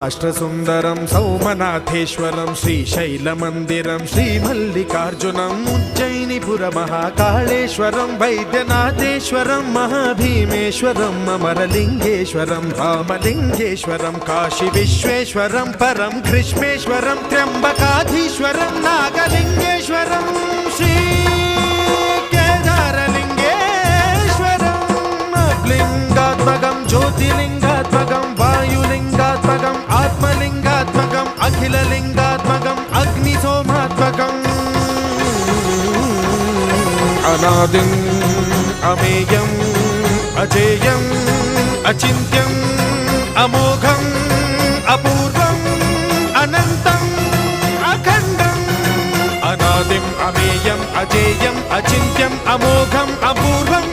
అష్టసుందరం సౌమనాథేశ్వరం శ్రీశైలమందిరం శ్రీమల్లికార్జునం ఉజ్జయినిపుర మహాకాళేశ్వరం వైద్యనాథేశ్వరం మహాభీమేశ్వరం అమరలింగేశ్వరం రామలింగేశ్వరం కాశీ విశ్వేశ్వరం పరం కృష్ణేశ్వరం త్ర్యంబకాధీశ్వరం నాగలింగేశ్వరం శ్రీ కేదారలింగేశ్వరం లింగాత్మకం జ్యోతిలింగాత్మకం వాయులింగాత్మకం ఆత్మలింగాత్మకం అఖిలలింగాత్మకం అగ్నిసోమాత్మకం అనాదిం అమేయం అజేయం అచింత్యం అమోఘం అపూర్వం అనంతం అఖండం అనాదిం అమేయం అజేయం అచింత్యం అమోఘం అపూర్వం